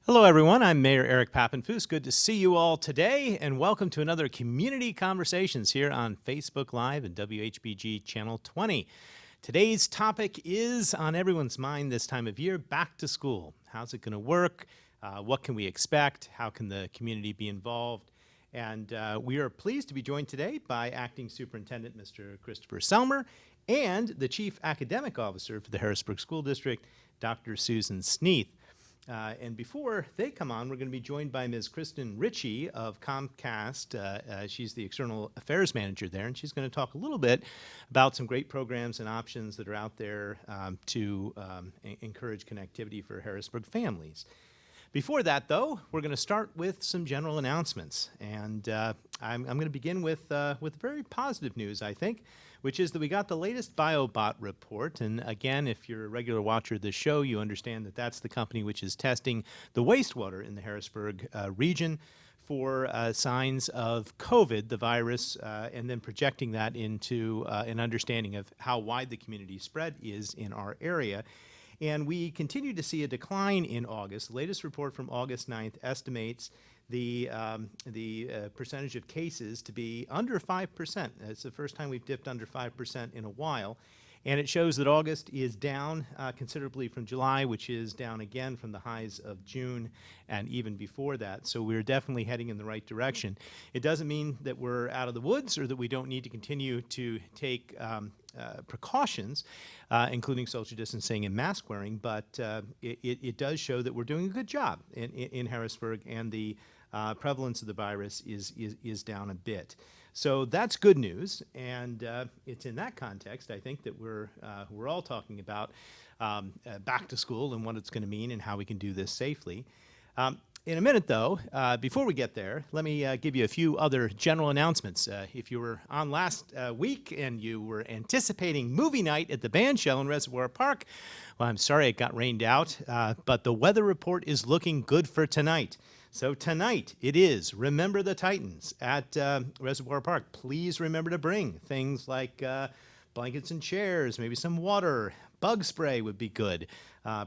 Hello, everyone. I'm Mayor Eric Pappenfuss. Good to see you all today, and welcome to another Community Conversations here on Facebook Live and WHBG Channel 20. Today's topic is on everyone's mind this time of year, back to school. How's it going to work? What can we expect? How can the community be involved? And we are pleased to be joined today by Acting Superintendent Mr. Christopher Selmer and the Chief Academic Officer for the Harrisburg School District, Dr. Susan Sneath. And before they come on, we're going to be joined by Ms. Kristen Ritchie of Comcast. She's the External Affairs Manager there, and she's going to talk a little bit about some great programs and options that are out there to encourage connectivity for Harrisburg families. Before that, though, we're going to start with some general announcements. And I'm going to begin with very positive news, I think, which is that we got the latest BioBot report. And again, if you're a regular watcher of this show, you understand that that's the company which is testing the wastewater in the Harrisburg region for signs of COVID, the virus, and then projecting that into an understanding of how wide the community spread is in our area. And we continue to see a decline in August. The latest report from August 9th estimates the percentage of cases to be under 5%. It's the first time we've dipped under 5% in a while. And it shows that August is down considerably from July, which is down again from the highs of June and even before that. So we're definitely heading in the right direction. It doesn't mean that we're out of the woods or that we don't need to continue to take precautions, including social distancing and mask wearing, but it does show that we're doing a good job in Harrisburg, and the prevalence of the virus is down a bit. So that's good news, and it's in that context, I think, that we're all talking about back to school and what it's going to mean and how we can do this safely. In a minute, though, before we get there, let me give you a few other general announcements. If you were on last week and you were anticipating movie night at the band shell in Reservoir Park, well, I'm sorry it got rained out, but the weather report is looking good for tonight. So tonight it is Remember the Titans at Reservoir Park. Please remember to bring things like blankets and chairs, maybe some water. Bug spray would be good.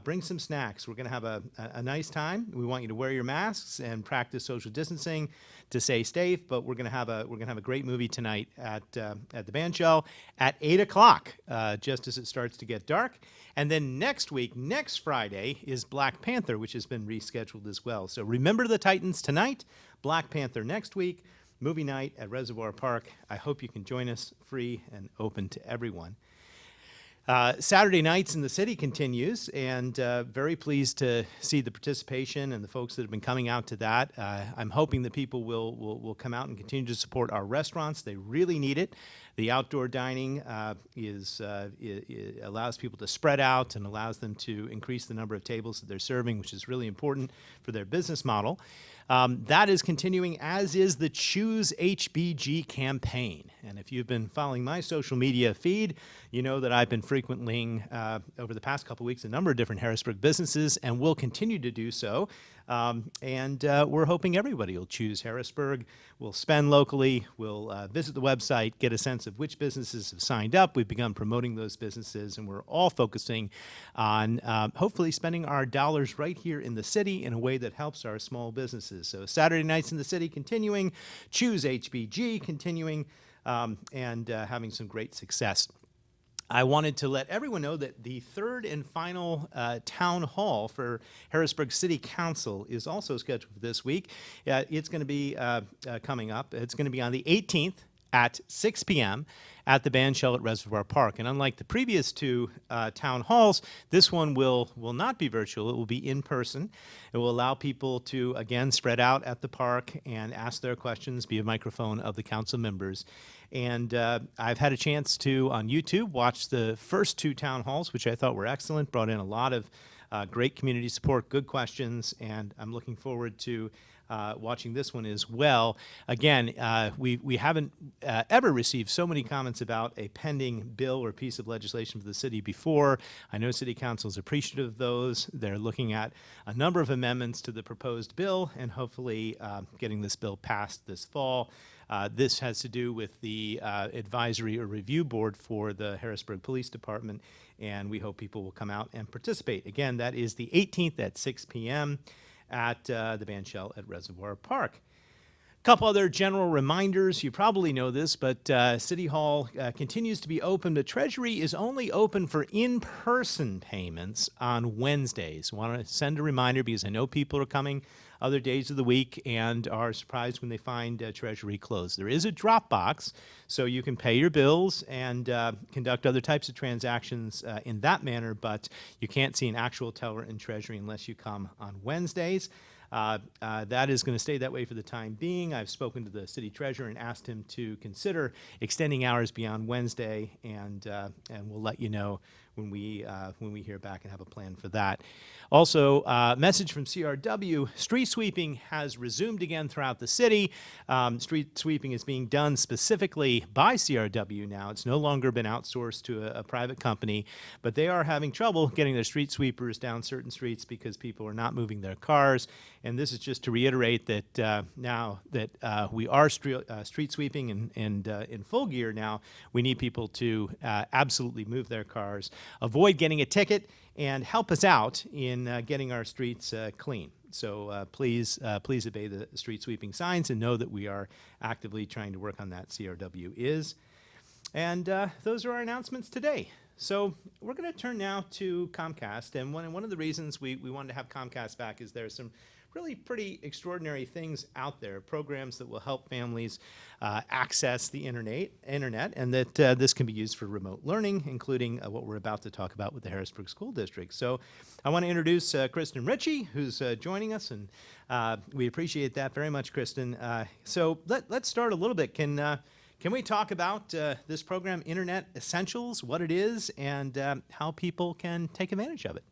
Bring some snacks. We're going to have a nice time. We want you to wear your masks and practice social distancing to stay safe. But we're going to have a great movie tonight at the band shell at 8 o'clock, just as it starts to get dark. And then next week, next Friday, is Black Panther, which has been rescheduled as well. So Remember the Titans tonight, Black Panther next week, movie night at Reservoir Park. I hope you can join us, free and open to everyone. Saturday Nights in the City continues, and very pleased to see the participation and the folks that have been coming out to that. I'm hoping that people will come out and continue to support our restaurants. They really need it. The outdoor dining allows people to spread out and allows them to increase the number of tables that they're serving, which is really important for their business model. That is continuing, as is the Choose HBG campaign. And if you've been following my social media feed, you know that I've been frequently, over the past couple weeks, a number of different Harrisburg businesses, and will continue to do so. We're hoping everybody will choose Harrisburg. We'll spend locally. We'll visit the website, get a sense of which businesses have signed up. We've begun promoting those businesses, and we're all focusing on hopefully spending our dollars right here in the city in a way that helps our small businesses. So Saturday Nights in the City continuing, Choose HBG continuing, and having some great success. I wanted to let everyone know that the third and final town hall for Harrisburg City Council is also scheduled for this week. It's going to be coming up. It's going to be on the 18th at 6 p.m. at the band shell at Reservoir Park. And unlike the previous two town halls, this one will not be virtual. It will be in person. It will allow people to, again, spread out at the park and ask their questions via microphone of the council members. And I've had a chance to, on YouTube, watch the first two town halls, which I thought were excellent, brought in a lot of great community support, good questions, and I'm looking forward to watching this one as well. Again, we haven't ever received so many comments about a pending bill or piece of legislation for the city before. I know City Council is appreciative of those. They're looking at a number of amendments to the proposed bill and hopefully getting this bill passed this fall. This has to do with the advisory or review board for the Harrisburg Police Department, and we hope people will come out and participate. Again, that is the 18th at 6 p.m. at the band shell at Reservoir Park. Couple other general reminders. You probably know this, but City Hall continues to be open. The Treasury is only open for in-person payments on Wednesdays. I want to send a reminder because I know people are coming other days of the week and are surprised when they find Treasury closed. There is a drop box, so you can pay your bills and conduct other types of transactions in that manner, but you can't see an actual teller in Treasury unless you come on Wednesdays. That is going to stay that way for the time being. I've spoken to the city treasurer and asked him to consider extending hours beyond Wednesday, and we'll let you know when we hear back and have a plan for that. Also, message from CRW: street sweeping has resumed again throughout the city. Street sweeping is being done specifically by CRW now. It's no longer been outsourced to a private company, but they are having trouble getting their street sweepers down certain streets because people are not moving their cars. And this is just to reiterate that now that we are street sweeping and in full gear now, we need people to absolutely move their cars, avoid getting a ticket, and help us out in getting our streets clean. So please obey the street sweeping signs and know that we are actively trying to work on that. CRW is. And those are our announcements today. So we're going to turn now to Comcast. And one of the reasons we wanted to have Comcast back is there's some really pretty extraordinary things out there, programs that will help families access the internet, and that this can be used for remote learning, including what we're about to talk about with the Harrisburg School District. So I want to introduce Kristen Ritchie, who's joining us, and we appreciate that very much, Kristen. So let's start a little bit. Can we talk about this program, Internet Essentials, what it is, and how people can take advantage of it?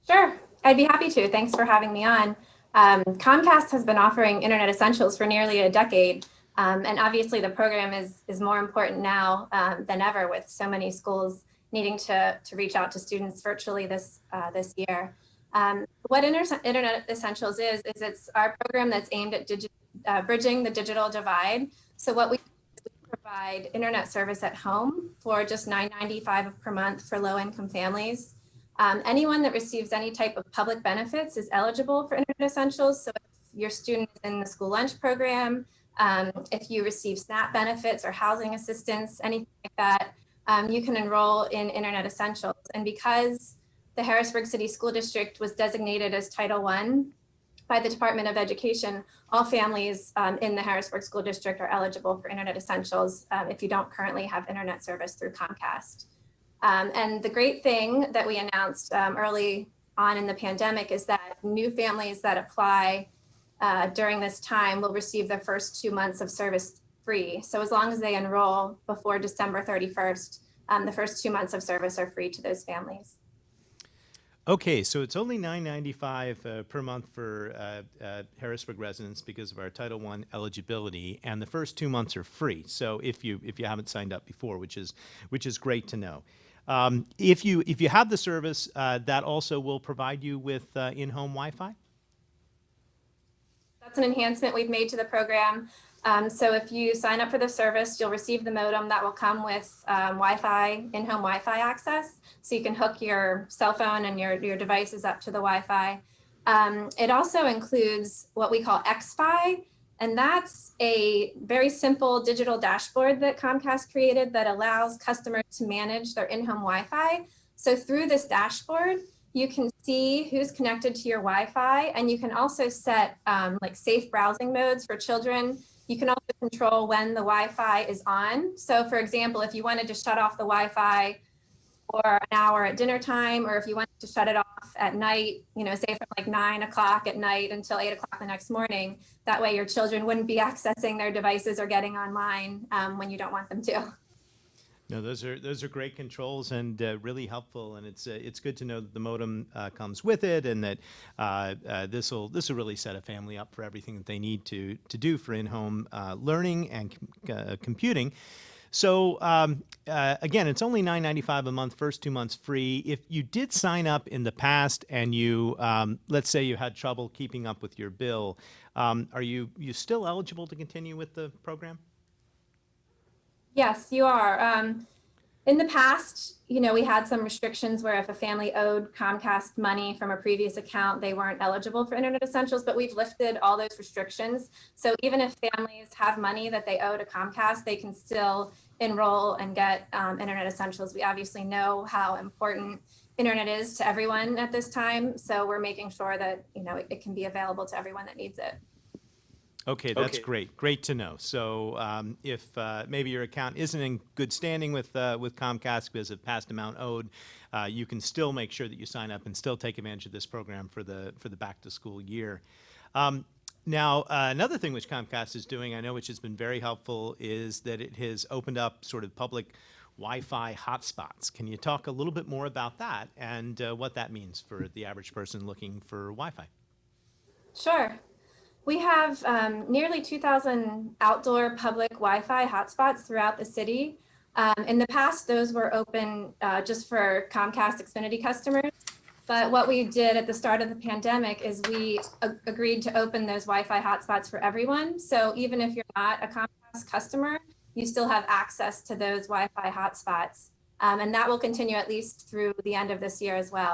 Sure, I'd be happy to. Thanks for having me on. Comcast has been offering Internet Essentials for nearly a decade, and obviously the program is more important now than ever, with so many schools needing to reach out to students virtually this year. What Internet Essentials is it's our program that's aimed at bridging the digital divide. So what we provide internet service at home for just $9.95 per month for low-income families. Anyone that receives any type of public benefits is eligible for Internet Essentials. So if your student is in the school lunch program, if you receive SNAP benefits or housing assistance, anything like that, you can enroll in Internet Essentials. And because the Harrisburg City School District was designated as Title I by the Department of Education, all families in the Harrisburg School District are eligible for Internet Essentials if you don't currently have internet service through Comcast. And the great thing that we announced early on in the pandemic is that new families that apply during this time will receive their first 2 months of service free. So as long as they enroll before December 31st, the first 2 months of service are free to those families. Okay, so it's only $9.95 per month for Harrisburg residents because of our Title I eligibility, and the first 2 months are free. So if you haven't signed up before, which is great to know. If you have the service, that also will provide you with in-home Wi-Fi? That's an enhancement we've made to the program. So if you sign up for the service, you'll receive the modem that will come with Wi-Fi, in-home Wi-Fi access. So you can hook your cell phone and your devices up to the Wi-Fi. It also includes what we call XFi, and that's a very simple digital dashboard that Comcast created that allows customers to manage their in-home Wi-Fi. So through this dashboard, you can see who's connected to your Wi-Fi, and you can also set like safe browsing modes for children. You can also control when the Wi-Fi is on. So for example, if you wanted to shut off the Wi-Fi for an hour at dinner time, or if you wanted to shut it off at night, say from like 9 o'clock at night until 8 o'clock the next morning, that way your children wouldn't be accessing their devices or getting online when you don't want them to. No, those are great controls and really helpful, and it's good to know that the modem comes with it, and that this will really set a family up for everything that they need to do for in-home learning and computing. So again, it's only $9.95 a month, first 2 months free. If you did sign up in the past and you, let's say you had trouble keeping up with your bill, are you still eligible to continue with the program? Yes, you are. In the past, we had some restrictions where if a family owed Comcast money from a previous account, they weren't eligible for Internet Essentials, but we've lifted all those restrictions. So even if families have money that they owe to Comcast, they can still enroll and get Internet Essentials. We obviously know how important Internet is to everyone at this time. So we're making sure that, it can be available to everyone that needs it. Okay, that's great. Great to know. So if maybe your account isn't in good standing with Comcast because of past amount owed, you can still make sure that you sign up and still take advantage of this program for the back to school year. Now, another thing which Comcast is doing, I know, which has been very helpful, is that it has opened up sort of public Wi-Fi hotspots. Can you talk a little bit more about that and what that means for the average person looking for Wi-Fi? Sure. We have nearly 2,000 outdoor public Wi-Fi hotspots throughout the city. In the past, those were open just for Comcast Xfinity customers. But what we did at the start of the pandemic is we agreed to open those Wi-Fi hotspots for everyone. So even if you're not a Comcast customer, you still have access to those Wi-Fi hotspots. And that will continue at least through the end of this year as well.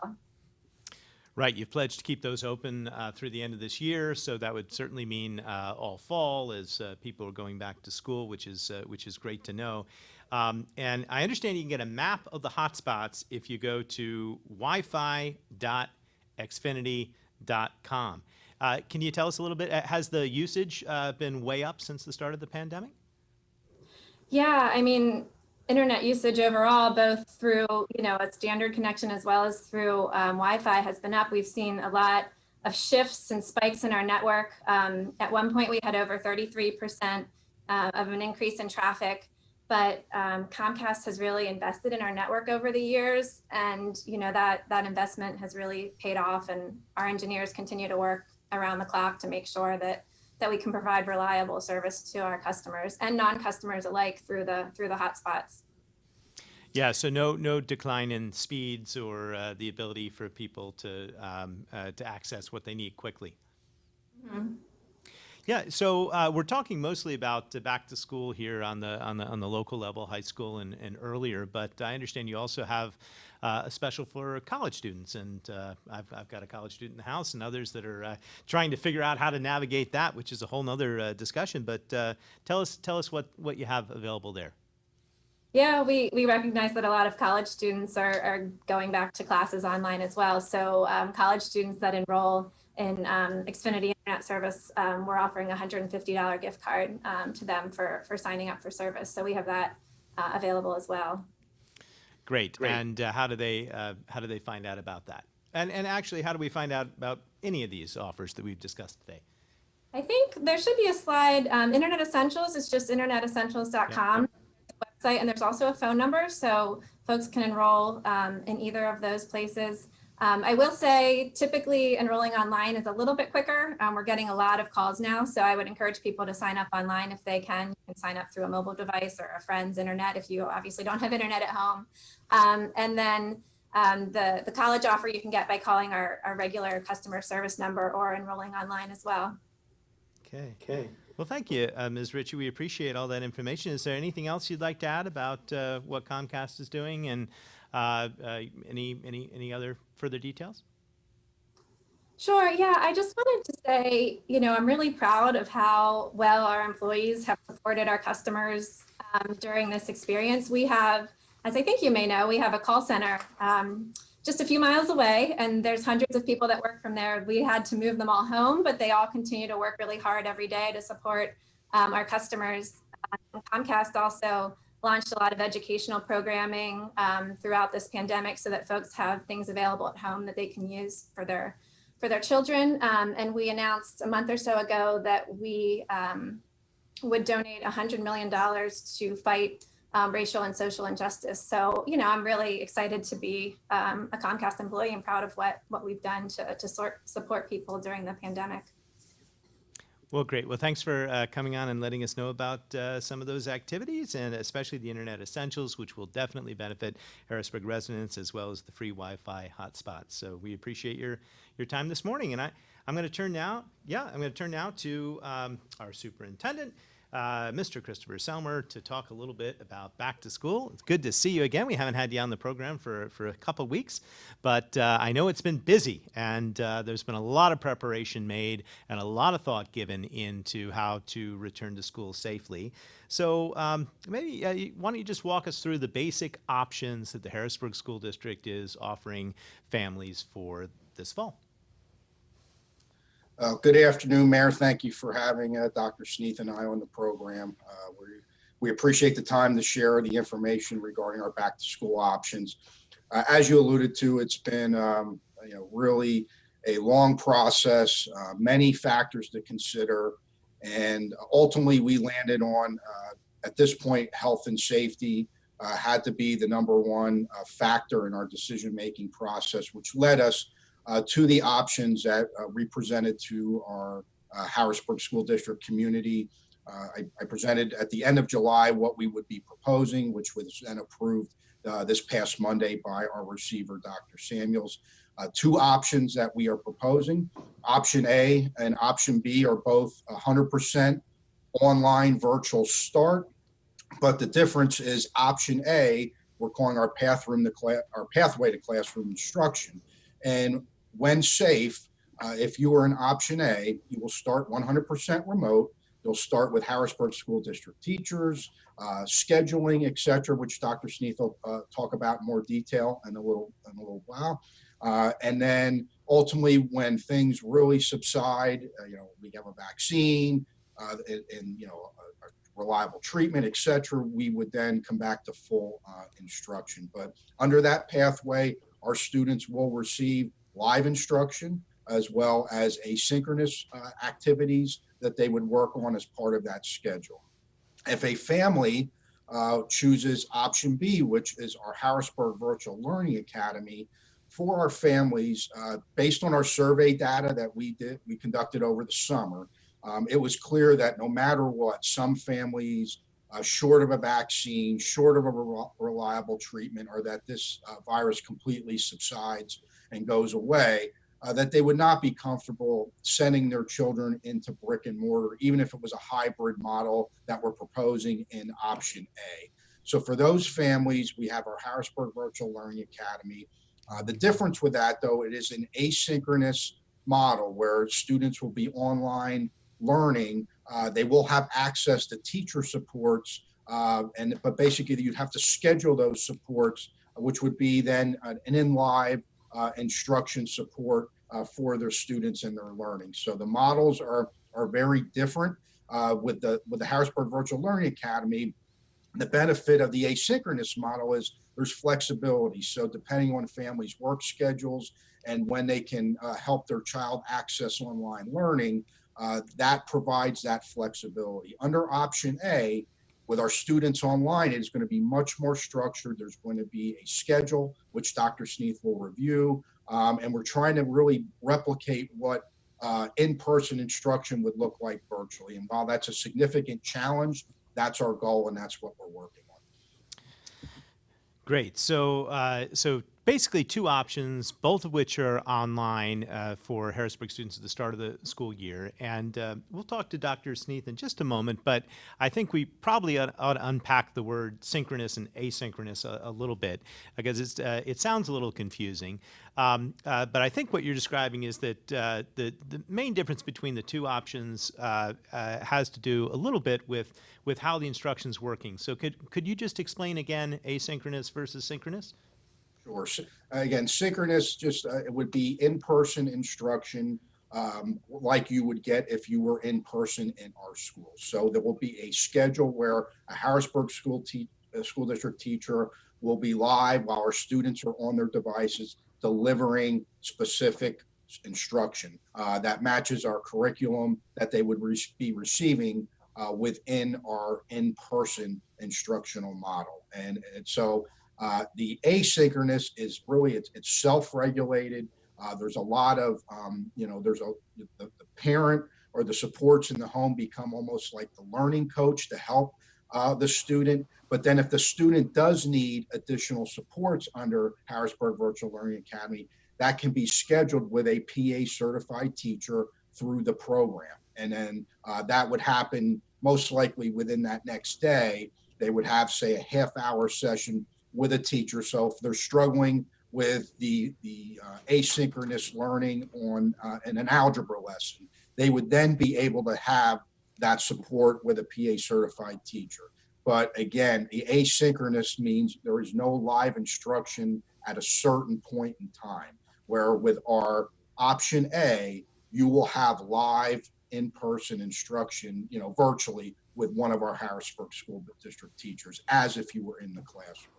Right, you've pledged to keep those open through the end of this year, so that would certainly mean all fall as people are going back to school, which is great to know. And I understand you can get a map of the hotspots if you go to wifi.xfinity.com. Can you tell us a little bit? Has the usage been way up since the start of the pandemic? Yeah, I mean, internet usage overall, both through a standard connection as well as through Wi-Fi, has been up. We've seen a lot of shifts and spikes in our network. At one point, we had over 33% of an increase in traffic, but Comcast has really invested in our network over the years, and that investment has really paid off. And our engineers continue to work around the clock to make sure that we can provide reliable service to our customers and non-customers alike through the hotspots. Yeah, so no decline in speeds or the ability for people to access what they need quickly. Mm-hmm. Yeah, so we're talking mostly about back to school here on the local level, high school and earlier. But I understand you also have a special for college students, and I've got a college student in the house, and others that are trying to figure out how to navigate that, which is a whole nother discussion. But tell us what you have available there. Yeah, we recognize that a lot of college students are going back to classes online as well. So college students that enroll in Xfinity Internet service, we're offering a $150 gift card to them for signing up for service. So we have that available as well. Great. And how do they find out about that? And actually, how do we find out about any of these offers that we've discussed today? I think there should be a slide. Internet Essentials is just internetessentials.com. Yep. Website, and there's also a phone number, so folks can enroll in either of those places. I will say typically enrolling online is a little bit quicker. We're getting a lot of calls now, so I would encourage people to sign up online if they can. You can sign up through a mobile device or a friend's internet if you obviously don't have internet at home. And then the college offer you can get by calling our regular customer service number or enrolling online as well. Okay. Well, thank you, Ms. Ritchie. We appreciate all that information. Is there anything else you'd like to add about what Comcast is doing, and any other further details? Sure. Yeah, I just wanted to say, I'm really proud of how well our employees have supported our customers during this experience. We have, as I think you may know, we have a call center just a few miles away, and there's hundreds of people that work from there. We had to move them all home, but they all continue to work really hard every day to support our customers. Comcast also launched a lot of educational programming throughout this pandemic so that folks have things available at home that they can use for their children. And we announced a month or so ago that we would donate $100 million to fight racial and social injustice. So, I'm really excited to be a Comcast employee and proud of what we've done to support people during the pandemic. Well, great. Well, thanks for coming on and letting us know about some of those activities, and especially the Internet Essentials, which will definitely benefit Harrisburg residents as well as the free Wi-Fi hotspots. So we appreciate your time this morning. And I'm going to turn now to our superintendent, Mr. Christopher Selmer, to talk a little bit about back to school. It's good to see you again. We haven't had you on the program for a couple of weeks, but I know it's been busy, and there's been a lot of preparation made and a lot of thought given into how to return to school safely. So maybe why don't you just walk us through the basic options that the Harrisburg School District is offering families for this fall? Good afternoon, Mayor. Thank you for having Dr. Sneath and I on the program. We appreciate the time to share the information regarding our back to school options. As you alluded to, it's been really a long process, many factors to consider, and ultimately we landed on, at this point, health and safety had to be the number one factor in our decision-making process, which led us to the options that we presented to our Harrisburg School District community. I presented at the end of July what we would be proposing, which was then approved this past Monday by our receiver, Dr. Samuels. Two options that we are proposing. Option A and option B are both 100% online virtual start, but the difference is option A, we're calling our pathway to classroom instruction. And when safe, if you are in option A, you will start 100% remote. You'll start with Harrisburg School District teachers, scheduling, etc., which Dr. Sneath will talk about in more detail in a little while. And then ultimately, when things really subside, we have a vaccine and a reliable treatment, etc., we would then come back to full instruction. But under that pathway, our students will receive live instruction as well as asynchronous activities that they would work on as part of that schedule. If a family chooses option B, which is our Harrisburg Virtual Learning Academy, for our families, based on our survey data that we conducted over the summer, it was clear that no matter what, some families, short of a vaccine, short of a reliable treatment, or that this virus completely subsides and goes away, that they would not be comfortable sending their children into brick and mortar, even if it was a hybrid model that we're proposing in option A. So for those families, we have our Harrisburg Virtual Learning Academy. The difference with that, though, it is an asynchronous model where students will be online learning. They will have access to teacher supports, but basically you'd have to schedule those supports, which would be then an in-live instruction support for their students and their learning. So the models are very different. With the Harrisburg Virtual Learning Academy, the benefit of the asynchronous model is there's flexibility. So depending on families' work schedules and when they can help their child access online learning, that provides that flexibility. Under option A, with our students online, it is going to be much more structured. There's going to be a schedule, which Dr. Sneath will review. And we're trying to really replicate what in-person instruction would look like virtually. And while that's a significant challenge, that's our goal and that's what we're working on. Great. So basically two options, both of which are online for Harrisburg students at the start of the school year. And we'll talk to Dr. Sneath in just a moment, but I think we probably ought to unpack the word synchronous and asynchronous a little bit, because it sounds a little confusing. But I think what you're describing is that the main difference between the two options has to do a little bit with how the instruction's working. So could you just explain again asynchronous versus synchronous? Sure. Again, synchronous, it would be in-person instruction like you would get if you were in person in our school. So there will be a schedule where a Harrisburg school district teacher will be live while our students are on their devices delivering specific instruction that matches our curriculum that they would be receiving within our in-person instructional model. And so the asynchronous is really, it's self-regulated. There's a lot of, the parent or the supports in the home become almost like the learning coach to help the student. But then if the student does need additional supports under Harrisburg Virtual Learning Academy, that can be scheduled with a PA certified teacher through the program. And then that would happen most likely within that next day, they would have, say, a half-hour session with a teacher. So if they're struggling with the asynchronous learning on in an algebra lesson, they would then be able to have that support with a PA certified teacher. But again, the asynchronous means there is no live instruction at a certain point in time, where with our option A, you will have live in-person instruction, virtually with one of our Harrisburg School District teachers, as if you were in the classroom.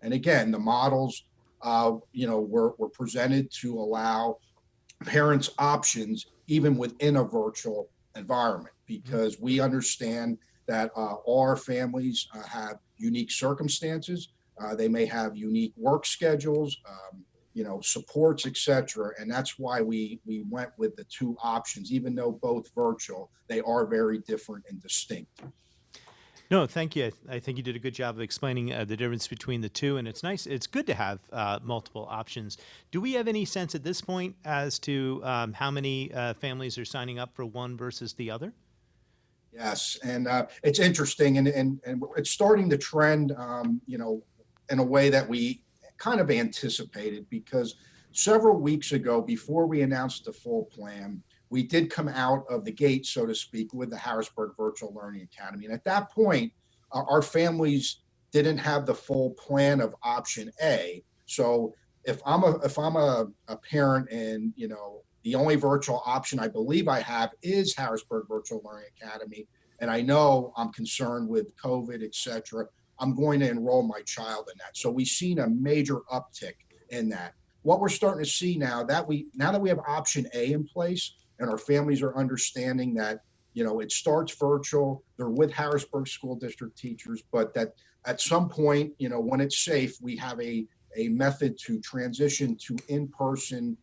And again, the models, were presented to allow parents options even within a virtual environment, because we understand that all our families have unique circumstances. They may have unique work schedules, supports, etc. And that's why we went with the two options. Even though both virtual, they are very different and distinct. No, thank you. I think you did a good job of explaining the difference between the two, and it's nice. It's good to have multiple options. Do we have any sense at this point as to how many families are signing up for one versus the other? Yes, and it's interesting, and it's starting to trend, in a way that we kind of anticipated, because several weeks ago, before we announced the full plan, we did come out of the gate, so to speak, with the Harrisburg Virtual Learning Academy. And at that point, our families didn't have the full plan of option A. So if I'm a parent, and the only virtual option I believe I have is Harrisburg Virtual Learning Academy, and I know I'm concerned with COVID, etc., I'm going to enroll my child in that. So we've seen a major uptick in that. What we're starting to see now that we have option A in place, and our families are understanding that, it starts virtual, they're with Harrisburg School District teachers, but that at some point, when it's safe, we have a method to transition to in-person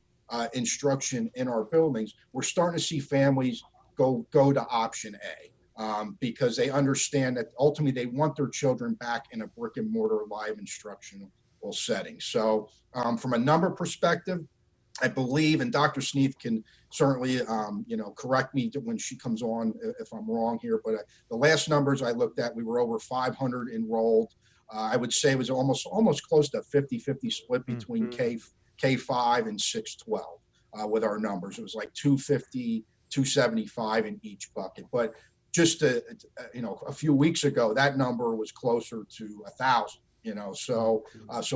instruction in our buildings. We're starting to see families go to option A, because they understand that ultimately they want their children back in a brick and mortar live instructional setting. So from a number perspective, I believe, and Dr. Sneath can certainly, correct me when she comes on if I'm wrong here, but the last numbers I looked at, we were over 500 enrolled. I would say it was almost close to a 50-50 split between K5 and 612 with our numbers. It was like 250, 275 in each bucket. But just a few weeks ago, that number was closer to 1,000. So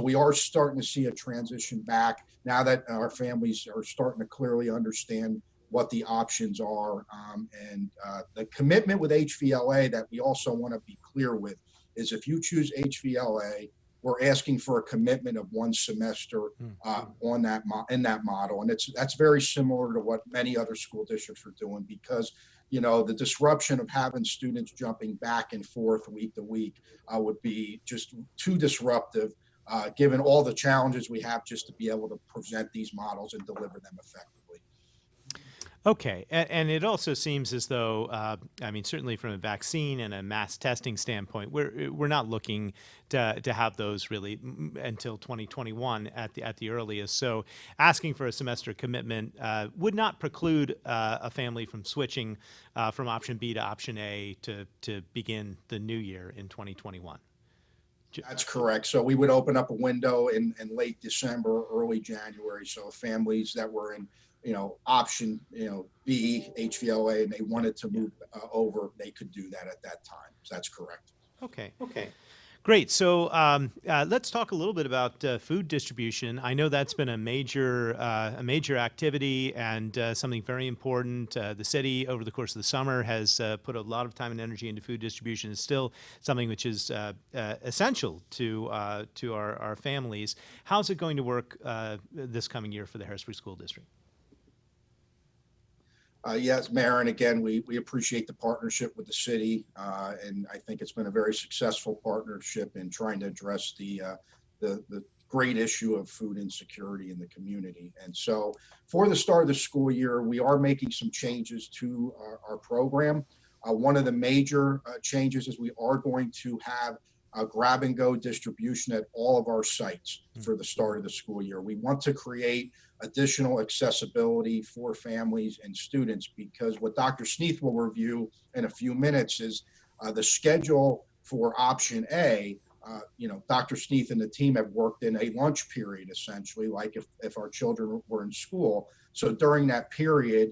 we are starting to see a transition back now that our families are starting to clearly understand what the options are. And the commitment with HVLA that we also want to be clear with is, if you choose HVLA, we're asking for a commitment of one semester in that model. And that's very similar to what many other school districts are doing, because the disruption of having students jumping back and forth week to week would be just too disruptive, given all the challenges we have just to be able to present these models and deliver them effectively. Okay, and it also seems as though, certainly from a vaccine and a mass testing standpoint, we're not looking to have those really until 2021 at the earliest. So asking for a semester commitment would not preclude a family from switching from option B to option A to begin the new year in 2021. That's correct. So we would open up a window in late December, early January. So families that were in option, B, HVLA, and they wanted to move over, they could do that at that time. So that's correct. Okay. Great. So let's talk a little bit about food distribution. I know that's been a major activity and something very important. The city, over the course of the summer, has put a lot of time and energy into food distribution. It's still something which is essential to our families. How's it going to work this coming year for the Harrisburg School District? Yes, Mayor, and again, we appreciate the partnership with the city, and I think it's been a very successful partnership in trying to address the great issue of food insecurity in the community. And so for the start of the school year, we are making some changes to our program. One of the major changes is we are going to have grab and go distribution at all of our sites for the start of the school year. We want to create additional accessibility for families and students, because what Dr. Sneath will review in a few minutes is the schedule for option A. Dr. Sneath and the team have worked in a lunch period, essentially, like if our children were in school. So during that period,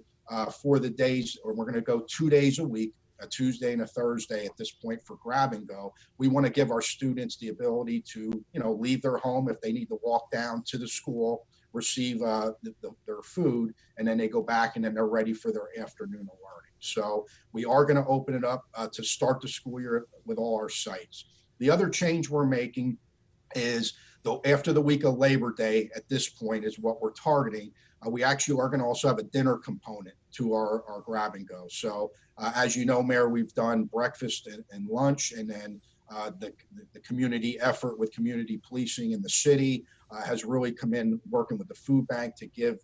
for the days, or we're going to go 2 days a week, a Tuesday and a Thursday at this point for grab and go, we want to give our students the ability to, leave their home if they need to walk down to the school, receive their food, and then they go back and then they're ready for their afternoon of learning. So we are going to open it up to start the school year with all our sites. The other change we're making is, though, after the week of Labor Day, at this point is what we're targeting. We actually are going to also have a dinner component to our grab and go. So as you know, Mayor, we've done breakfast and lunch, and then the community effort with community policing in the city has really come in working with the food bank to give,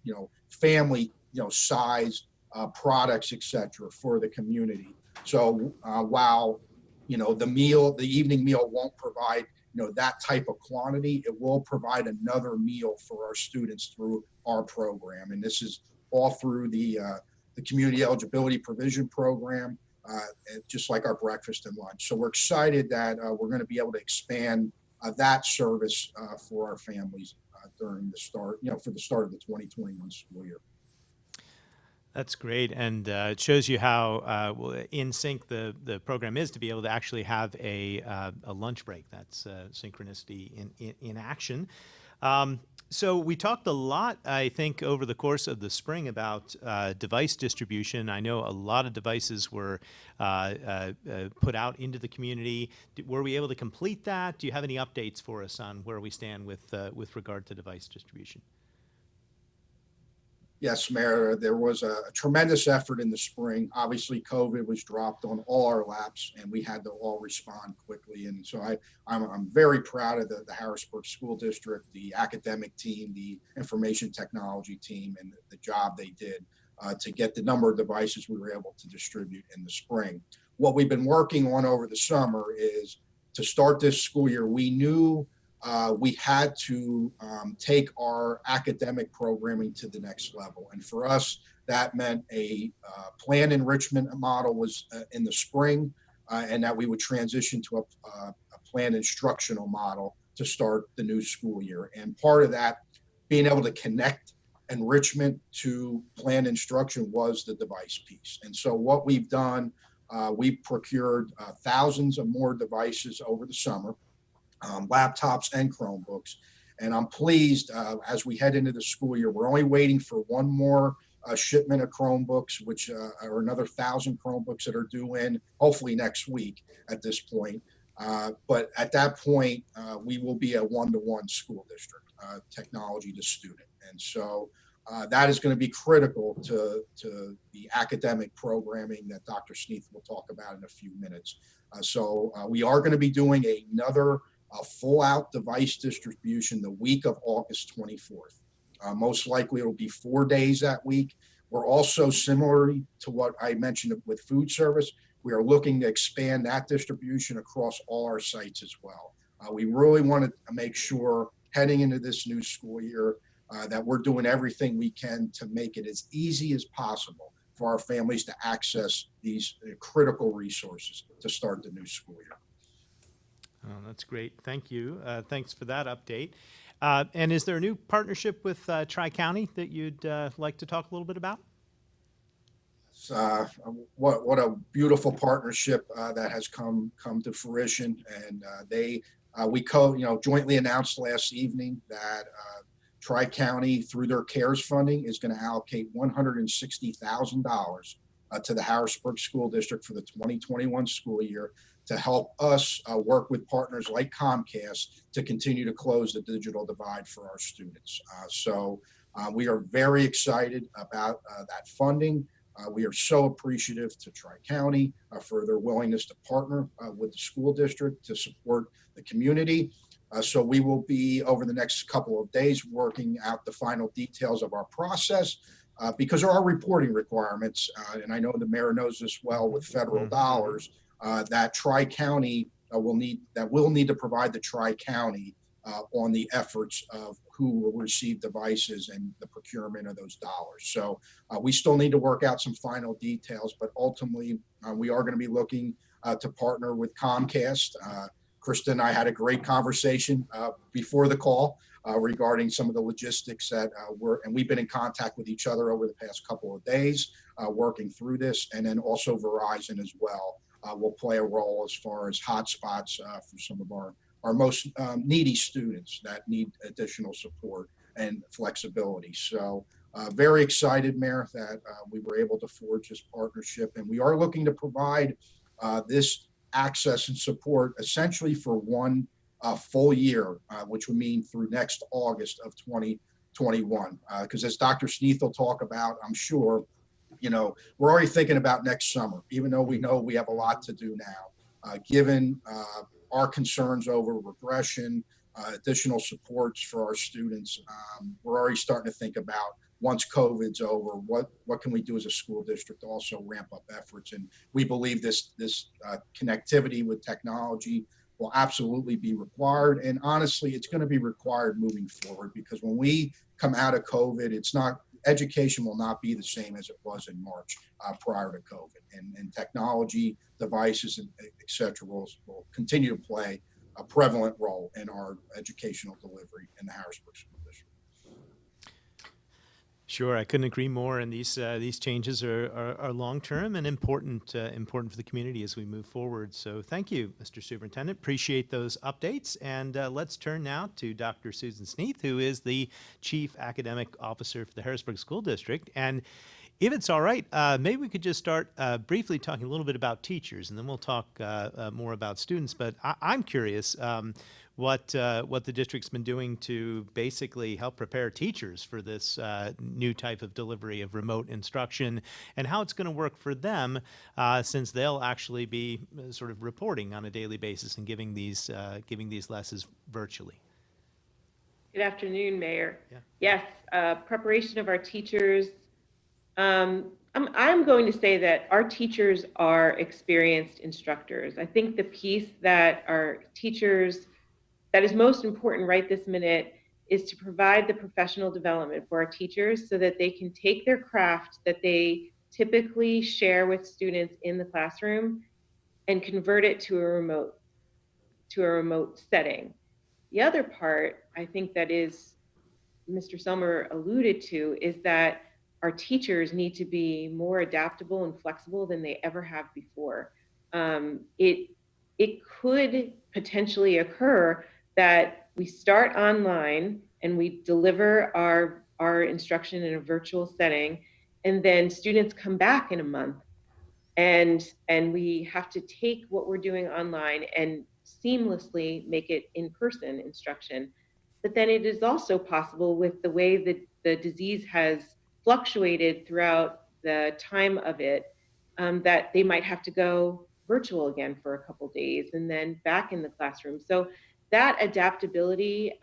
family, size products, et cetera, for the community. So while, the evening meal won't provide, that type of quantity, it will provide another meal for our students through our program. And this is all through the community eligibility provision program, just like our breakfast and lunch. So we're excited that we're going to be able to expand that service for our families during the start, for the start of the 2021 school year. That's great, and it shows you how in sync the program is to be able to actually have a lunch break. That's synchronicity in action. So we talked a lot, I think, over the course of the spring about device distribution. I know a lot of devices were put out into the community. Were we able to complete that? Do you have any updates for us on where we stand with regard to device distribution? Yes, Mayor, there was a tremendous effort in the spring. Obviously, COVID was dropped on all our laps, and we had to all respond quickly. And so I'm very proud of the Harrisburg School District, the academic team, the information technology team, and the job they did to get the number of devices we were able to distribute in the spring. What we've been working on over the summer is, to start this school year, we knew we had to take our academic programming to the next level. And for us, that meant a planned enrichment model was in the spring, and that we would transition to a planned instructional model to start the new school year. And part of that, being able to connect enrichment to planned instruction, was the device piece. And so what we've done, we've procured thousands of more devices over the summer, laptops and Chromebooks. And I'm pleased as we head into the school year, we're only waiting for one more shipment of Chromebooks, which are another 1,000 Chromebooks that are due in hopefully next week at this point. But at that point, we will be a one-to-one school district, technology to student. And so that is going to be critical to the academic programming that Dr. Sneath will talk about in a few minutes. So we are going to be doing another full-out device distribution the week of August 24th. Most likely it'll be 4 days that week. We're also, similarly to what I mentioned with food service, we are looking to expand that distribution across all our sites as well. We really want to make sure, heading into this new school year, that we're doing everything we can to make it as easy as possible for our families to access these critical resources to start the new school year. Oh, that's great. Thank you. Thanks for that update. And is there a new partnership with Tri-County that you'd like to talk a little bit about? What a beautiful partnership that has come to fruition, and we jointly announced last evening that Tri-County, through their CARES funding, is going to allocate $160,000 to the Harrisburg School District for the 2021 school year to help us work with partners like Comcast to continue to close the digital divide for our students. So we are very excited about that funding. We are so appreciative to Tri-County for their willingness to partner with the school district to support the community. So we will be, over the next couple of days, working out the final details of our process because there are reporting requirements, and I know the mayor knows this well with federal dollars, that Tri-County will need to provide the Tri-County on the efforts of who will receive devices and the procurement of those dollars. So we still need to work out some final details, but ultimately we are going to be looking to partner with Comcast. Krista and I had a great conversation before the call regarding some of the logistics that and we've been in contact with each other over the past couple of days, working through this, and then also Verizon as well will play a role as far as hotspots for some of our most needy students that need additional support and flexibility. So very excited, Mayor, that we were able to forge this partnership, and we are looking to provide this access and support essentially for one full year, which would mean through next August of 2021. Because as Dr. Sneath will talk about, I'm sure, we're already thinking about next summer, even though we know we have a lot to do now, given our concerns over regression, additional supports for our students. We're already starting to think about, once COVID's over, what can we do as a school district to also ramp up efforts? And we believe this connectivity with technology will absolutely be required. And honestly, it's going to be required moving forward, because when we come out of COVID, education will not be the same as it was in March prior to COVID. And technology, devices, and et cetera will continue to play a prevalent role in our educational delivery in the Harrisburg School District. Sure, I couldn't agree more. And these changes are long-term and important for the community as we move forward. So thank you, Mr. Superintendent. Appreciate those updates. And let's turn now to Dr. Susan Sneath, who is the Chief Academic Officer for the Harrisburg School District. And if it's all right, maybe we could just start briefly talking a little bit about teachers, and then we'll talk more about students. But I'm curious what the district's been doing to basically help prepare teachers for this new type of delivery of remote instruction, and how it's going to work for them, since they'll actually be sort of reporting on a daily basis and giving these lessons virtually. Good afternoon, Mayor. Yeah. Yes, preparation of our teachers. I'm going to say that our teachers are experienced instructors. I think the piece that our teachers that is most important right this minute is to provide the professional development for our teachers so that they can take their craft that they typically share with students in the classroom and convert it to a remote setting. The other part, I think, that is Mr. Selmer alluded to, is that our teachers need to be more adaptable and flexible than they ever have before. It could potentially occur that we start online and we deliver our instruction in a virtual setting, and then students come back in a month, and we have to take what we're doing online and seamlessly make it in-person instruction. But then it is also possible, with the way that the disease has fluctuated throughout the time of it, that they might have to go virtual again for a couple days and then back in the classroom. So that adaptability,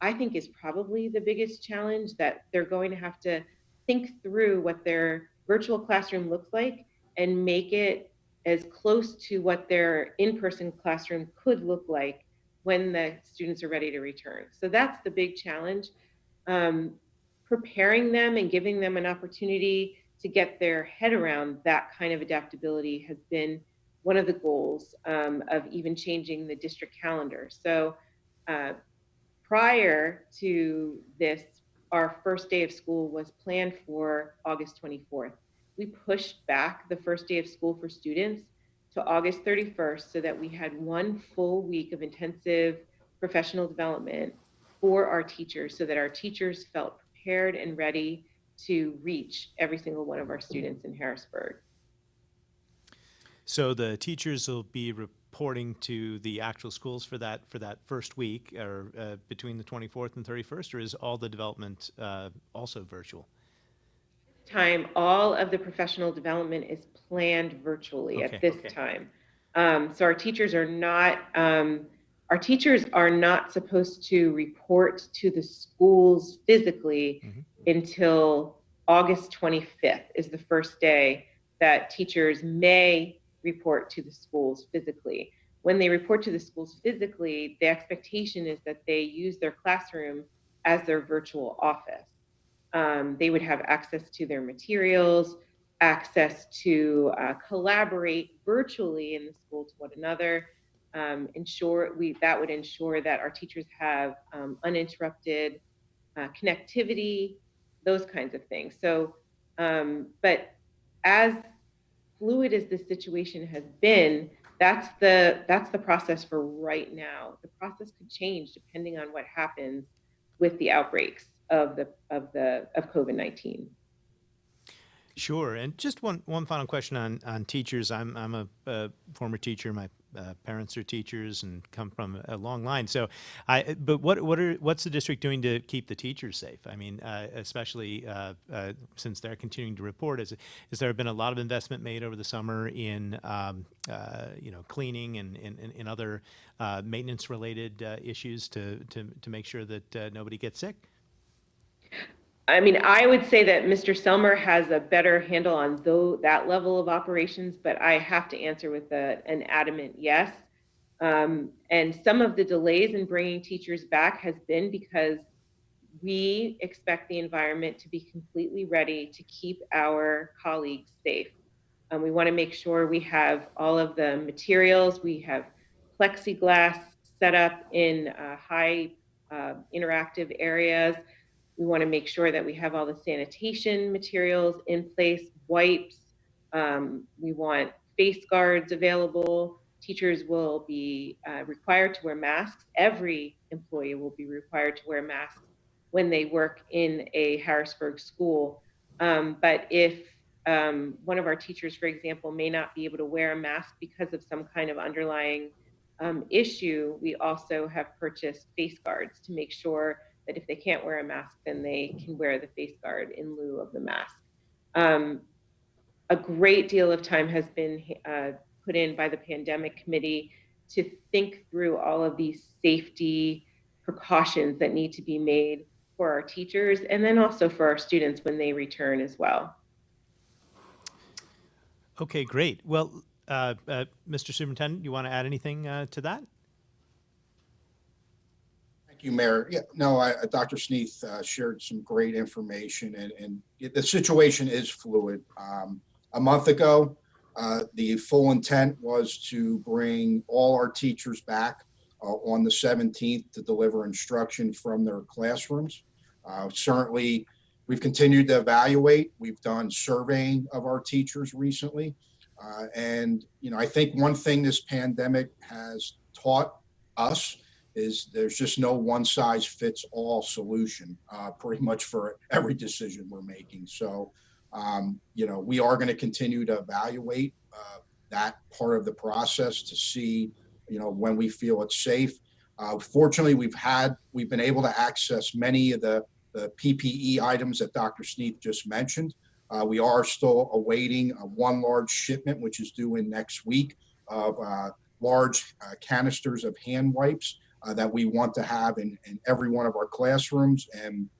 I think, is probably the biggest challenge, that they're going to have to think through what their virtual classroom looks like and make it as close to what their in-person classroom could look like when the students are ready to return. So that's the big challenge. Preparing them and giving them an opportunity to get their head around that kind of adaptability has been one of the goals of even changing the district calendar. So prior to this, our first day of school was planned for August 24th. We pushed back the first day of school for students to August 31st so that we had one full week of intensive professional development for our teachers, so that our teachers felt prepared and ready to reach every single one of our students in Harrisburg. So the teachers will be reporting to the actual schools for that first week, or between the 24th and 31st, or is all the development also virtual? Time, all of the professional development is planned virtually at this time. So our teachers are not supposed to report to the schools physically until August 25th is the first day that teachers may report to the schools physically. when they report to the schools physically, the expectation is that they use their classroom as their virtual office. They would have access to their materials, access to collaborate virtually in the school to one another. That would ensure that our teachers have uninterrupted connectivity, those kinds of things. So, but as fluid as this situation has been, that's the process for right now. The process could change depending on what happens with the outbreaks of COVID-19. Sure. And just one final question on teachers. I'm a former teacher. My parents are teachers and come from a long line. So, but what's the district doing to keep the teachers safe? I mean, especially since they're continuing to report, has there been a lot of investment made over the summer in cleaning and in other maintenance related issues to make sure that nobody gets sick? I mean, I would say that Mr. Selmer has a better handle on that level of operations, but I have to answer with an adamant yes. And some of the delays in bringing teachers back has been because we expect the environment to be completely ready to keep our colleagues safe. We want to make sure we have all of the materials. We have plexiglass set up in high interactive areas. We want to make sure that we have all the sanitation materials in place, wipes. We want face guards available. Teachers will be required to wear masks. Every employee will be required to wear masks when they work in a Harrisburg school. But if one of our teachers, for example, may not be able to wear a mask because of some kind of underlying issue, we also have purchased face guards to make sure that if they can't wear a mask, then they can wear the face guard in lieu of the mask. A great deal of time has been put in by the pandemic committee to think through all of these safety precautions that need to be made for our teachers and then also for our students when they return as well. Okay, great. Well, Mr. Superintendent, you want to add anything to that? Thank you, Mayor. Yeah, no, Dr. Sneath shared some great information, and the situation is fluid. A month ago, the full intent was to bring all our teachers back on the 17th to deliver instruction from their classrooms. Certainly, we've continued to evaluate. We've done surveying of our teachers recently. And, I think one thing this pandemic has taught us is there's just no one size fits all solution pretty much for every decision we're making. So, we are going to continue to evaluate that part of the process to see, when we feel it's safe. Fortunately, we've been able to access many of the PPE items that Dr. Sneath just mentioned. We are still awaiting one large shipment, which is due in next week, of large canisters of hand wipes that we want to have in every one of our classrooms. And,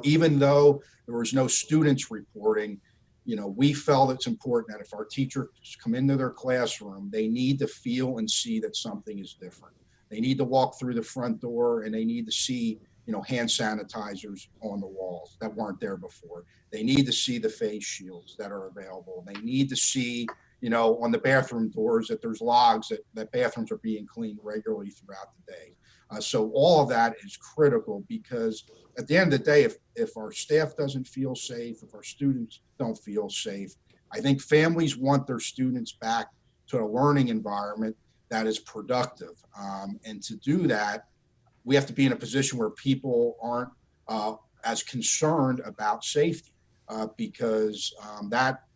even though there was no students reporting, we felt it's important that if our teachers come into their classroom, they need to feel and see that something is different. They need to walk through the front door and they need to see, hand sanitizers on the walls that weren't there before. They need to see the face shields that are available. They need to see, on the bathroom doors that there's logs that bathrooms are being cleaned regularly throughout the day. So all of that is critical because at the end of the day, if our staff doesn't feel safe, if our students don't feel safe, I think families want their students back to a learning environment that is productive. And to do that, we have to be in a position where people aren't as concerned about safety because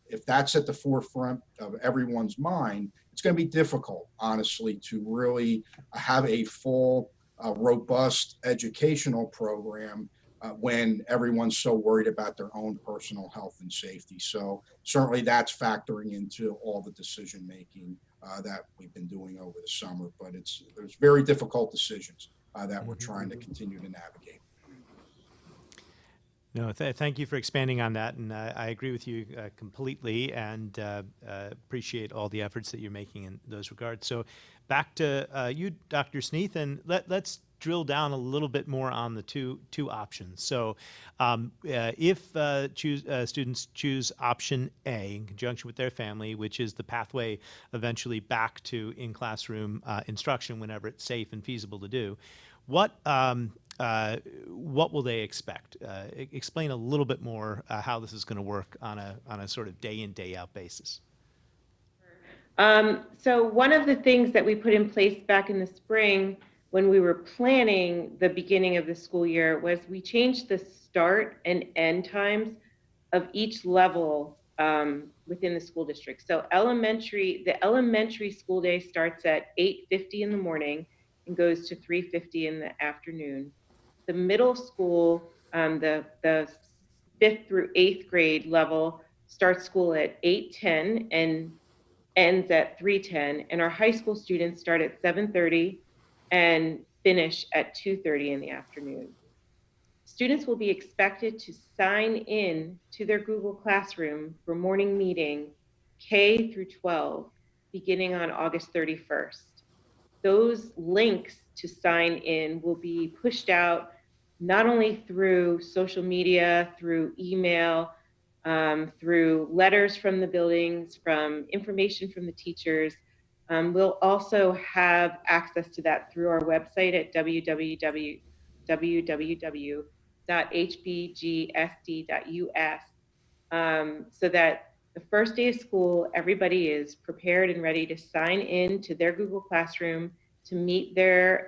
if that's at the forefront of everyone's mind, it's going to be difficult, honestly, to really have a full, robust educational program when everyone's so worried about their own personal health and safety. So certainly that's factoring into all the decision making that we've been doing over the summer, but there's very difficult decisions that we're trying to continue to navigate. No, thank you for expanding on that, and I agree with you completely, and appreciate all the efforts that you're making in those regards. So, back to you, Dr. Sneath, and let's drill down a little bit more on the two options. So if students choose option A in conjunction with their family, which is the pathway eventually back to in-classroom instruction whenever it's safe and feasible to do, what will they expect? Explain a little bit more how this is going to work on a sort of day in, day out basis. So one of the things that we put in place back in the spring when we were planning the beginning of the school year was we changed the start and end times of each level within the school district. So the elementary school day starts at 8:50 in the morning and goes to 3:50 in the afternoon. The middle school, the 5th through 8th grade level, starts school at 8:10 and ends at 3:10, and our high school students start at 7:30 and finish at 2:30 in the afternoon. Students will be expected to sign in to their Google Classroom for morning meeting K through 12 beginning on August 31st. Those links to sign in will be pushed out not only through social media, through email, through letters from the buildings, from information from the teachers. We'll also have access to that through our website at www.hbgsd.us, so that the first day of school, everybody is prepared and ready to sign in to their Google Classroom to meet their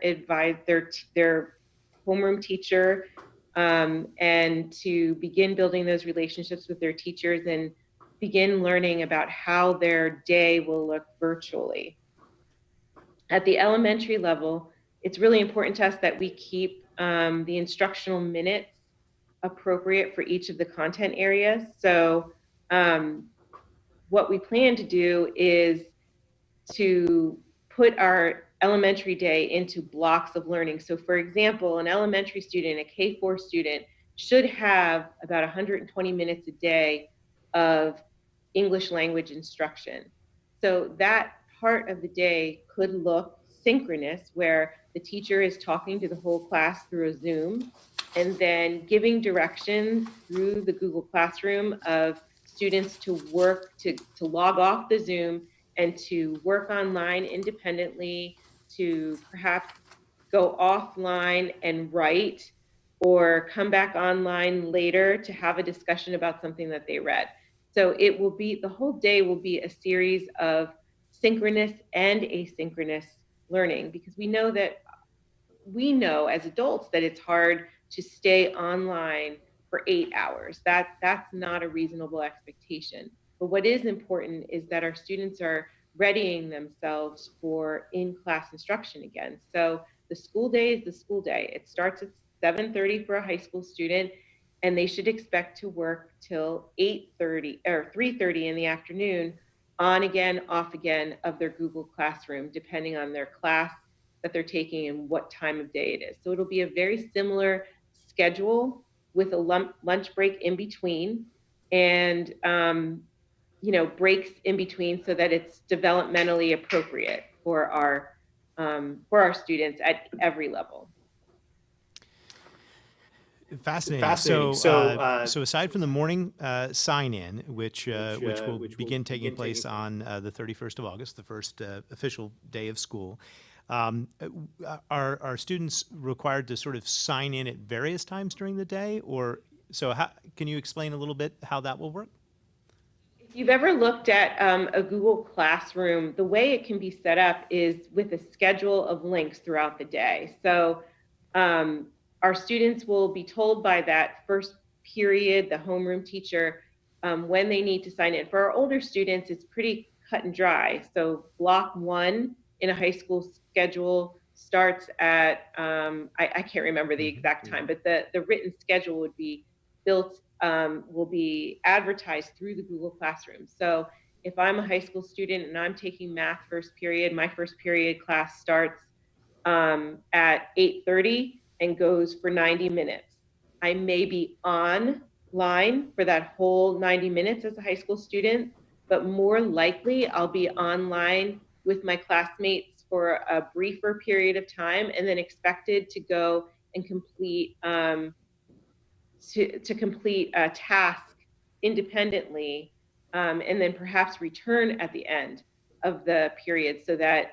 homeroom teacher, and to begin building those relationships with their teachers and begin learning about how their day will look virtually. At the elementary level, it's really important to us that we keep the instructional minutes appropriate for each of the content areas. So what we plan to do is to put our elementary day into blocks of learning. So for example, an elementary student, a K-4 student, should have about 120 minutes a day of English language instruction. So that part of the day could look synchronous, where the teacher is talking to the whole class through a Zoom and then giving directions through the Google Classroom of students to work, to log off the Zoom and to work online independently, to perhaps go offline and write, or come back online later to have a discussion about something that they read. So it will be, the whole day will be a series of synchronous and asynchronous learning, because we know as adults that it's hard to stay online for 8 hours. That's not a reasonable expectation. But what is important is that our students are readying themselves for in-class instruction again. So the school day is the school day. It starts at 7:30 for a high school student, and they should expect to work till 8:30 or 3:30 in the afternoon, on again, off again of their Google Classroom, depending on their class that they're taking and what time of day it is. So it'll be a very similar schedule with a lunch break in between, and breaks in between, so that it's developmentally appropriate for our students at every level. Fascinating. So aside from the morning sign-in, which will begin taking place on the 31st of August, the first official day of school, are students required to sort of sign in at various times during the day? Or so can you explain a little bit how that will work? If you've ever looked at a Google Classroom, the way it can be set up is with a schedule of links throughout the day. So our students will be told by that first period, the homeroom teacher, when they need to sign in. For our older students, it's pretty cut and dry. So block 1 in a high school schedule starts at, I can't remember the exact time, but the written schedule would be built, will be advertised through the Google Classroom. So if I'm a high school student and I'm taking math first period, my first period class starts at 8:30 and goes for 90 minutes. I may be online for that whole 90 minutes as a high school student, but more likely I'll be online with my classmates for a briefer period of time and then expected to go and complete to complete a task independently, and then perhaps return at the end of the period so that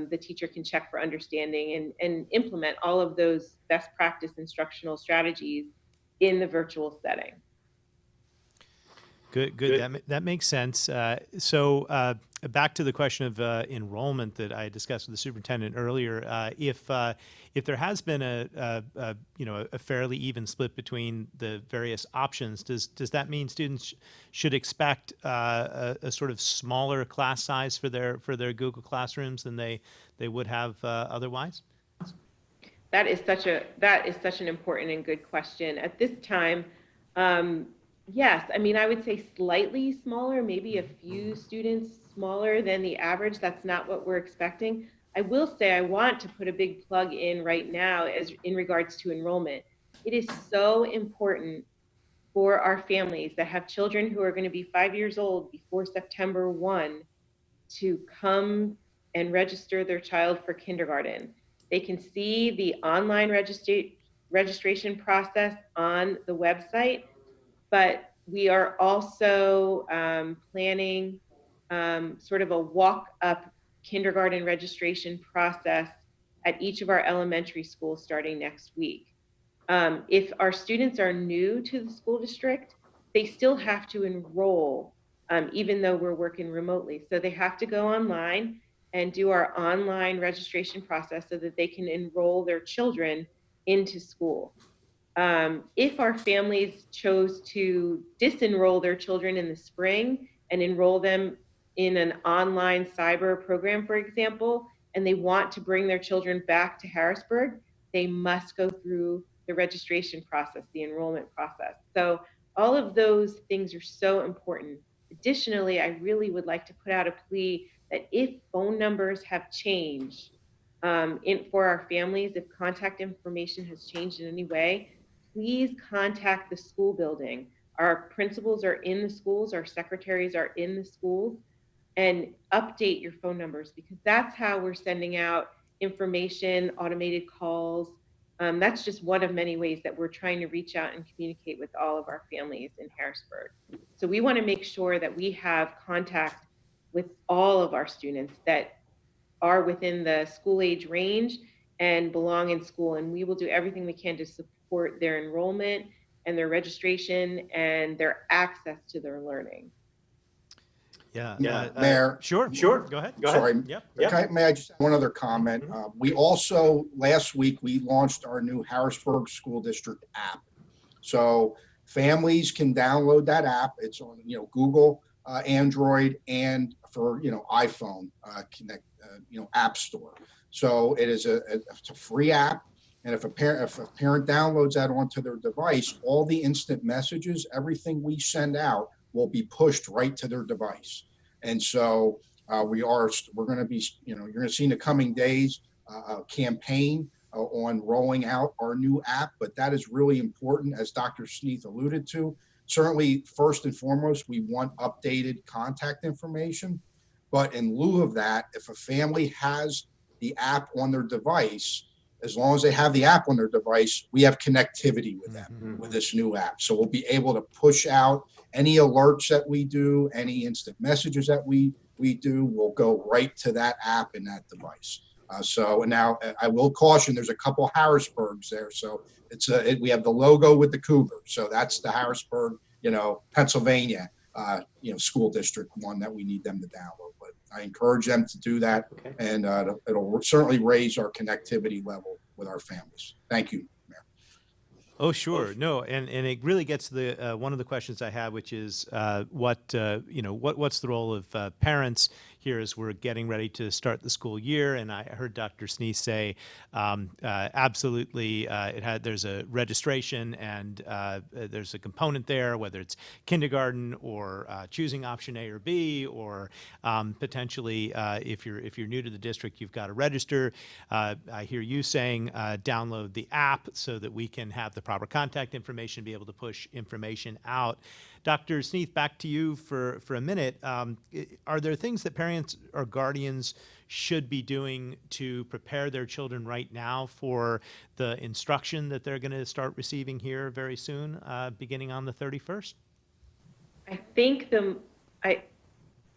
the teacher can check for understanding and implement all of those best practice instructional strategies in the virtual setting. Good, good. That makes sense. So back to the question of enrollment that I discussed with the superintendent earlier. If there has been a fairly even split between the various options, does that mean students should expect a sort of smaller class size for their Google Classrooms than they would have otherwise? That is such an important and good question. At this time, yes, I mean, I would say slightly smaller, maybe a few students smaller than the average. That's not what we're expecting. I will say I want to put a big plug in right now as in regards to enrollment. It is so important for our families that have children who are going to be 5 years old before September 1 to come and register their child for kindergarten. They can see the online registration process on the website, but we are also planning sort of a walk-up kindergarten registration process at each of our elementary schools starting next week. If our students are new to the school district, they still have to enroll, even though we're working remotely. So they have to go online and do our online registration process so that they can enroll their children into school. If our families chose to disenroll their children in the spring and enroll them in an online cyber program, for example, and they want to bring their children back to Harrisburg, they must go through the registration process, the enrollment process. So all of those things are so important. Additionally, I really would like to put out a plea that if phone numbers have changed for our families, if contact information has changed in any way, please contact the school building. Our principals are in the schools, our secretaries are in the schools, and update your phone numbers, because that's how we're sending out information, automated calls. That's just one of many ways that we're trying to reach out and communicate with all of our families in Harrisburg. So we want to make sure that we have contact with all of our students that are within the school age range and belong in school. And we will do everything we can to support their enrollment and their registration and their access to their learning. Yeah. Mayor. Sure. Go ahead. Sorry. Yep. May I just have one other comment? We also, last week, we launched our new Harrisburg School District app. So families can download that app. It's on, Google, Android, and for, iPhone, App Store. So it is it's a free app. And if a parent downloads that onto their device, all the instant messages, everything we send out will be pushed right to their device. And so we're going to be, you're going to see in the coming days a campaign on rolling out our new app. But that is really important, as Dr. Sneath alluded to. Certainly, first and foremost, we want updated contact information. But in lieu of that, if a family has the app on their device, as long as they have the app on their device, we have connectivity with them with this new app. So we'll be able to push out any alerts that we do, any instant messages that we do, will go right to that app and that device. So now I will caution, there's a couple Harrisburgs there. So we have the logo with the cougar. So that's the Harrisburg, Pennsylvania, school district one that we need them to download. But I encourage them to do that. Okay. And it'll certainly raise our connectivity level with our families. Thank you, Mayor. Oh, sure. No, and it really gets to the one of the questions I have, which is what's the role of parents here as we're getting ready to start the school year? And I heard Dr. Sneath say absolutely there's a registration and there's a component there, whether it's kindergarten or choosing option A or B, or potentially if you're new to the district, you've got to register. I hear you saying download the app so that we can have the proper contact information, be able to push information out. Dr. Sneath, back to you for a minute. Are there things that parents parents or guardians should be doing to prepare their children right now for the instruction that they're going to start receiving here very soon, beginning on the 31st? I think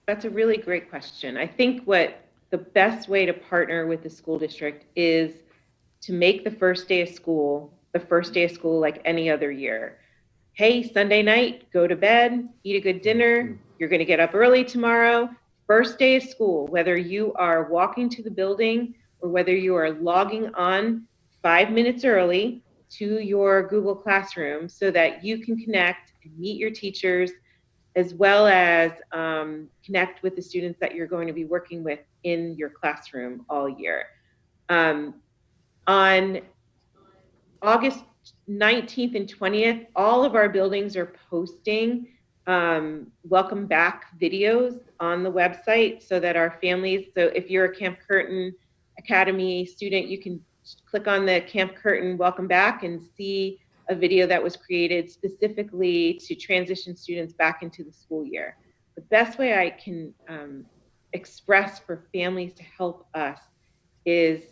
that's a really great question. I think what the best way to partner with the school district is to make the first day of school the first day of school like any other year. Hey, Sunday night, go to bed, eat a good dinner. You're going to get up early tomorrow. First day of school, whether you are walking to the building or whether you are logging on 5 minutes early to your Google Classroom so that you can connect and meet your teachers, as well as connect with the students that you're going to be working with in your classroom all year. On August 19th and 20th, all of our buildings are posting welcome back videos on the website so that our families, so if you're a Camp Curtin Academy student, you can click on the Camp Curtin welcome back and see a video that was created specifically to transition students back into the school year. The best way I can express for families to help us is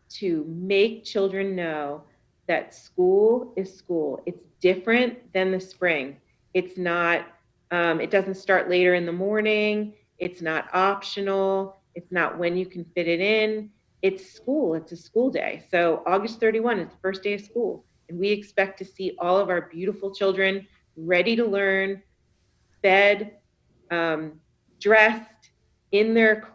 to make children know that school is school. It's different than the spring. It's not, it doesn't start later in the morning. It's not optional. It's not when you can fit it in. It's school. It's a school day. So August 31 is the first day of school. And we expect to see all of our beautiful children ready to learn, fed, dressed, in their,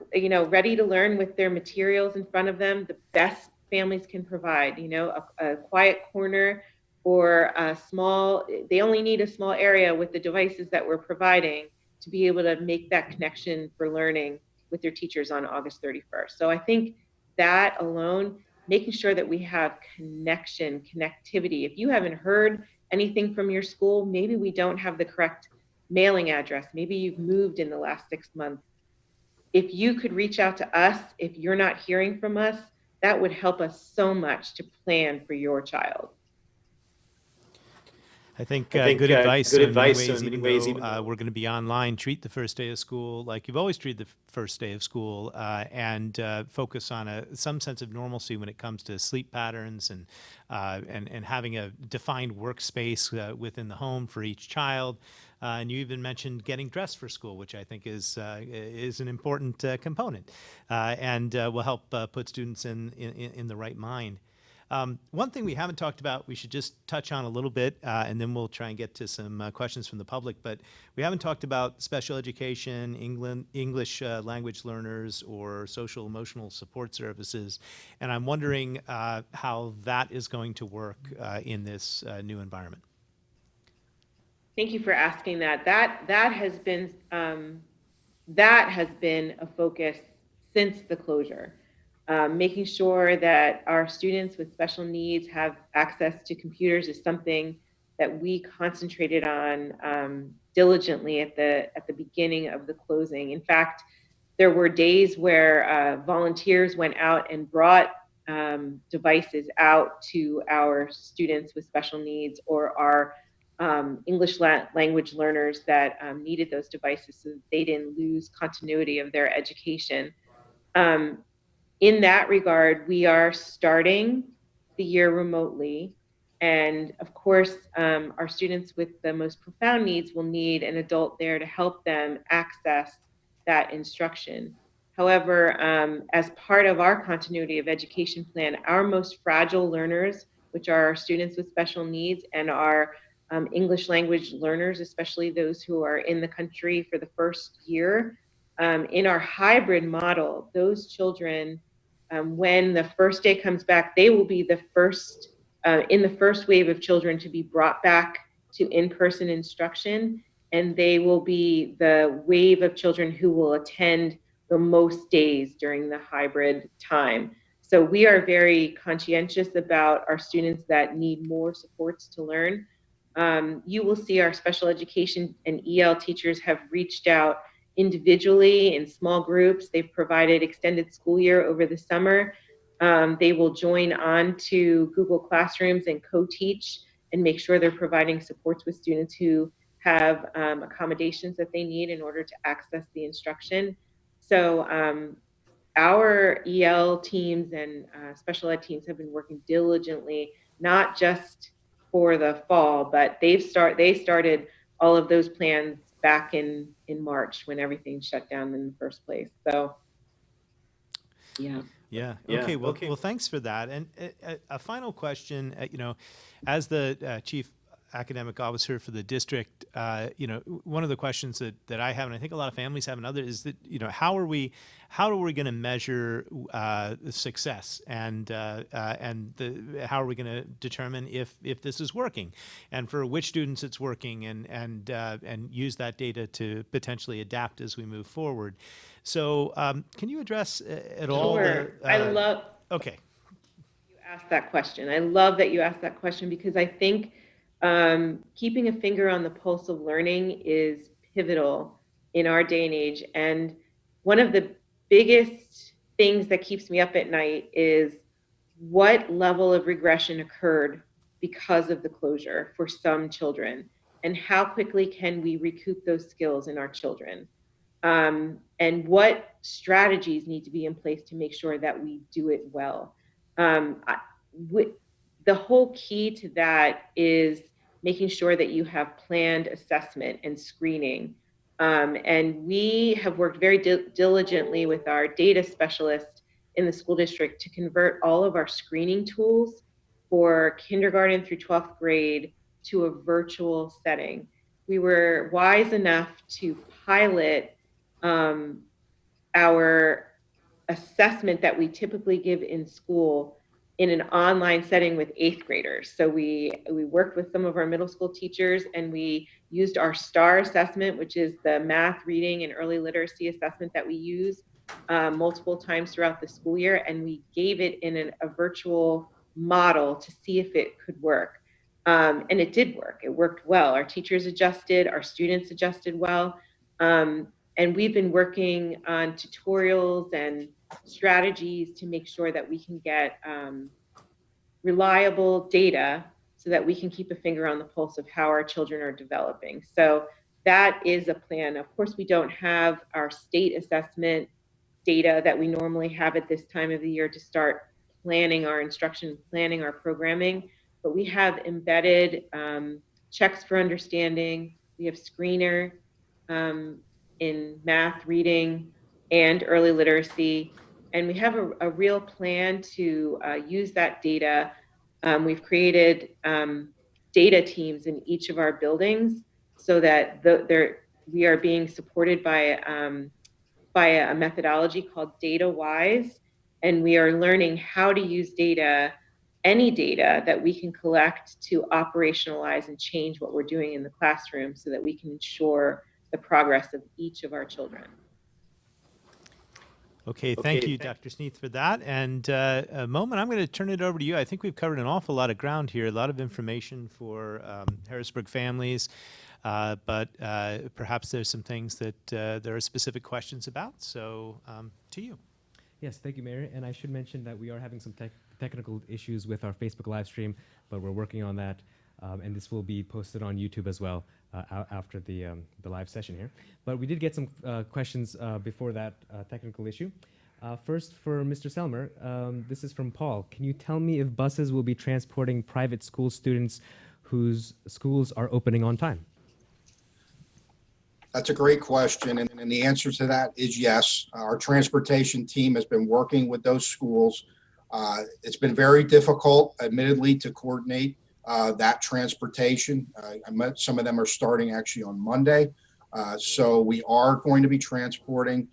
ready to learn with their materials in front of them, the best families can provide, a quiet corner or a small, they only need a small area with the devices that we're providing to be able to make that connection for learning with their teachers on August 31st. So I think that alone, making sure that we have connectivity. If you haven't heard anything from your school, maybe we don't have the correct mailing address. Maybe you've moved in the last 6 months. If you could reach out to us, if you're not hearing from us, that would help us so much to plan for your child. I think good advice in many ways, even though we're going to be online. Treat the first day of school like you've always treated the first day of school, and focus on some sense of normalcy when it comes to sleep patterns and having a defined workspace within the home for each child. And you even mentioned getting dressed for school, which I think is an important component, and will help put students in the right mind. One thing we haven't talked about, we should just touch on a little bit, and then we'll try and get to some questions from the public, but we haven't talked about special education, English language learners, or social emotional support services. And I'm wondering how that is going to work in this new environment. Thank you for asking that. That has been a focus since the closure. Making sure that our students with special needs have access to computers is something that we concentrated on diligently at the beginning of the closing. In fact, there were days where volunteers went out and brought devices out to our students with special needs or our English language learners that needed those devices so that they didn't lose continuity of their education. In that regard, we are starting the year remotely. And of course, our students with the most profound needs will need an adult there to help them access that instruction. However, as part of our continuity of education plan, our most fragile learners, which are our students with special needs and our English language learners, especially those who are in the country for the first year, in our hybrid model, those children, when the first day comes back, they will be the first, in the first wave of children to be brought back to in-person instruction, and they will be the wave of children who will attend the most days during the hybrid time. So we are very conscientious about our students that need more supports to learn. You will see our special education and EL teachers have reached out individually in small groups. They've provided extended school year over the summer. They will join on to Google Classrooms and co-teach and make sure they're providing supports with students who have accommodations that they need in order to access the instruction. So our EL teams and special ed teams have been working diligently, not just for the fall, but they started all of those plans back in March when everything shut down in the first place. So yeah. Yeah. Okay. Well, thanks for that. And a final question, as the chief academic officer for the district, one of the questions that I have, and I think a lot of families have, and others, is that, how are we going to measure success, and how are we going to determine if this is working, and for which students it's working, and use that data to potentially adapt as we move forward. So, can you address at all? Sure. Okay. You asked that question. I love that you asked that question, because I think keeping a finger on the pulse of learning is pivotal in our day and age. And one of the biggest things that keeps me up at night is what level of regression occurred because of the closure for some children, and how quickly can we recoup those skills in our children, and what strategies need to be in place to make sure that we do it well. The whole key to that is making sure that you have planned assessment and screening. And we have worked very diligently with our data specialist in the school district to convert all of our screening tools for kindergarten through 12th grade to a virtual setting. We were wise enough to pilot our assessment that we typically give in school in an online setting with 8th graders. So we worked with some of our middle school teachers, and we used our STAR assessment, which is the math, reading, and early literacy assessment that we use multiple times throughout the school year, and we gave it in a virtual model to see if it could work. And it did work. It worked well. Our teachers adjusted, our students adjusted well. And we've been working on tutorials and strategies to make sure that we can get reliable data so that we can keep a finger on the pulse of how our children are developing. So that is a plan. Of course, we don't have our state assessment data that we normally have at this time of the year to start planning our instruction, planning our programming, but we have embedded checks for understanding. We have screener in math, reading, and early literacy. And we have a real plan to use that data. We've created data teams in each of our buildings so that we are being supported by a methodology called Data Wise. And we are learning how to use data, any data that we can collect, to operationalize and change what we're doing in the classroom so that we can ensure the progress of each of our children. Okay, thank you, Dr. Sneath, for that. And a moment, I'm going to turn it over to you. I think we've covered an awful lot of ground here, a lot of information for Harrisburg families, but perhaps there's some things that there are specific questions about. So to you. Yes, thank you, Mayor. And I should mention that we are having some technical issues with our Facebook live stream, but we're working on that. And this will be posted on YouTube as well after the live session here. But we did get some questions before that technical issue. First, for Mr. Selmer, this is from Paul. Can you tell me if buses will be transporting private school students whose schools are opening on time? That's a great question, and the answer to that is yes. Our transportation team has been working with those schools. It's been very difficult, admittedly, to coordinate that transportation. Some of them are starting actually on Monday. So we are going to be transporting.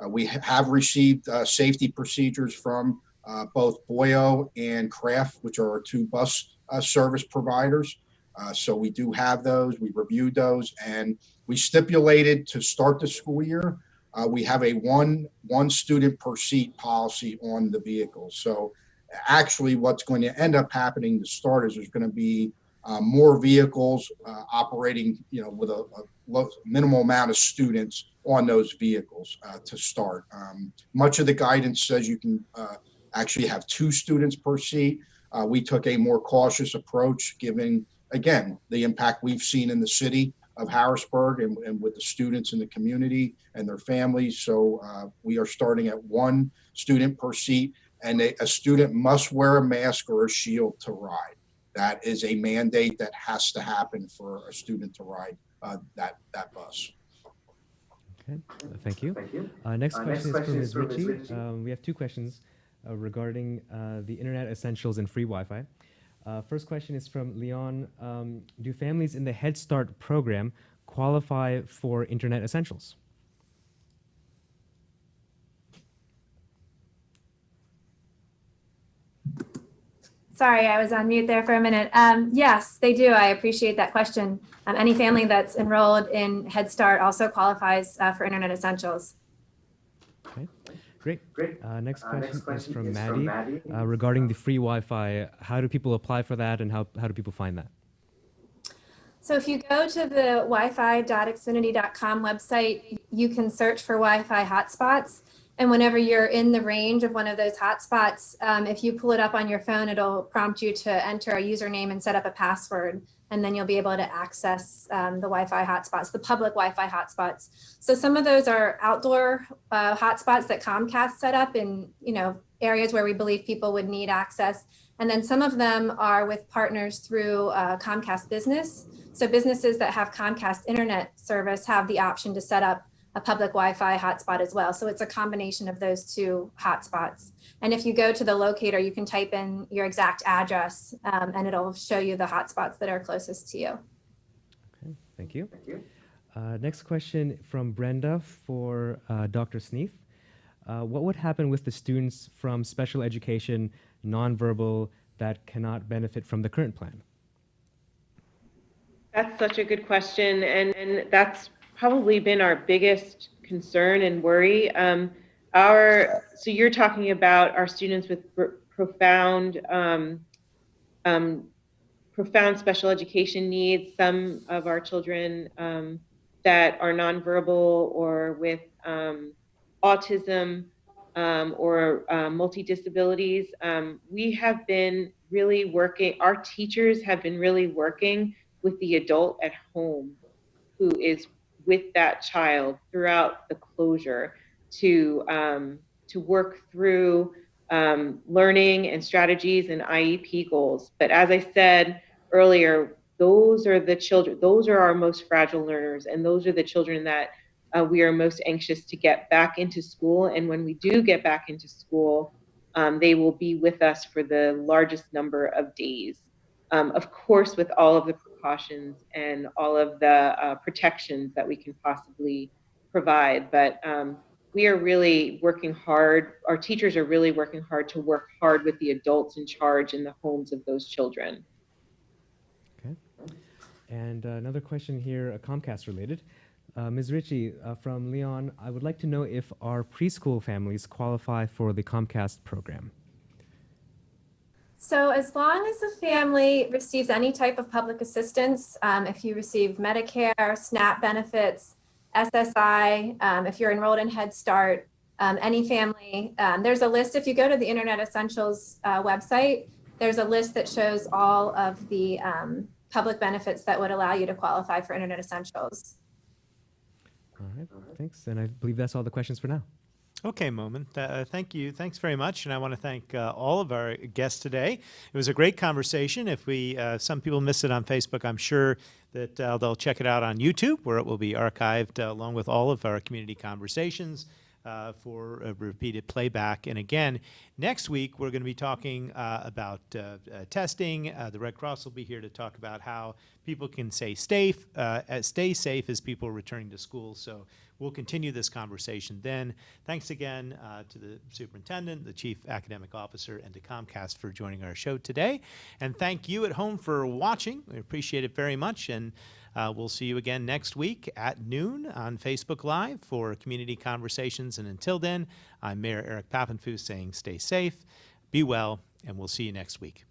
We have received safety procedures from both Boyo and Craft, which are our two bus service providers. So we do have those. We reviewed those, and we stipulated to start the school year. We have a one student per seat policy on the vehicles. So actually what's going to end up happening to start is there's going to be more vehicles operating, with a minimal amount of students on those vehicles to start. Much of the guidance says you can actually have 2 students per seat. We took a more cautious approach, given, again, the impact we've seen in the city of Harrisburg and with the students in the community and their families. So we are starting at 1 student per seat, and a student must wear a mask or a shield to ride. That is a mandate that has to happen for a student to ride that bus. Okay, thank you. Next question is from Ms. Ritchie. We have 2 questions regarding the Internet Essentials and free Wi-Fi. First question is from Leon. Do families in the Head Start program qualify for Internet Essentials? Sorry, I was on mute there for a minute. Yes, they do. I appreciate that question. Any family that's enrolled in Head Start also qualifies for Internet Essentials. Okay, great. Next question is from Maddie. Regarding the free Wi-Fi, how do people apply for that, and how do people find that? So if you go to the wifi.xfinity.com website, you can search for Wi-Fi hotspots. And whenever you're in the range of one of those hotspots, if you pull it up on your phone, it'll prompt you to enter a username and set up a password. And then you'll be able to access the Wi-Fi hotspots, the public Wi-Fi hotspots. So some of those are outdoor hotspots that Comcast set up in areas where we believe people would need access. And then some of them are with partners through Comcast Business. So businesses that have Comcast internet service have the option to set up a public Wi-Fi hotspot as well. So it's a combination of those 2 hotspots. And if you go to the locator, you can type in your exact address and it'll show you the hotspots that are closest to you. Okay, thank you. Next question from Brenda for Dr. Sneath. What would happen with the students from special education, nonverbal, that cannot benefit from the current plan? That's such a good question, and that's probably been our biggest concern and worry. So you're talking about our students with profound special education needs. Some of our children that are nonverbal or with autism or multi-disabilities. We have been really working, our teachers have been really working with the adult at home who is with that child throughout the closure to work through learning and strategies and IEP goals. But as I said earlier, those are the children, those are our most fragile learners, and those are the children that we are most anxious to get back into school. And when we do get back into school, they will be with us for the largest number of days. Of course, with all of the precautions and all of the protections that we can possibly provide. But we are really working hard. Our teachers are really working hard to work hard with the adults in charge in the homes of those children. Okay. And another question here, Comcast related. Ms. Ritchie, from Leon, I would like to know if our preschool families qualify for the Comcast program. So as long as the family receives any type of public assistance, if you receive Medicare, SNAP benefits, SSI, if you're enrolled in Head Start, any family, there's a list. If you go to the Internet Essentials website, there's a list that shows all of the public benefits that would allow you to qualify for Internet Essentials. All right, thanks. And I believe that's all the questions for now. Okay, Momin. Thank you. Thanks very much. And I want to thank all of our guests today. It was a great conversation. If some people missed it on Facebook, I'm sure that they'll check it out on YouTube, where it will be archived along with all of our community conversations for a repeated playback. And again, next week, we're going to be talking about testing. The Red Cross will be here to talk about how people can stay safe as people are returning to school. So we'll continue this conversation then. Thanks again to the superintendent, the chief academic officer, and to Comcast for joining our show today. And thank you at home for watching. We appreciate it very much. And we'll see you again next week at noon on Facebook Live for community conversations. And until then, I'm Mayor Eric Pappenfuss saying stay safe, be well, and we'll see you next week.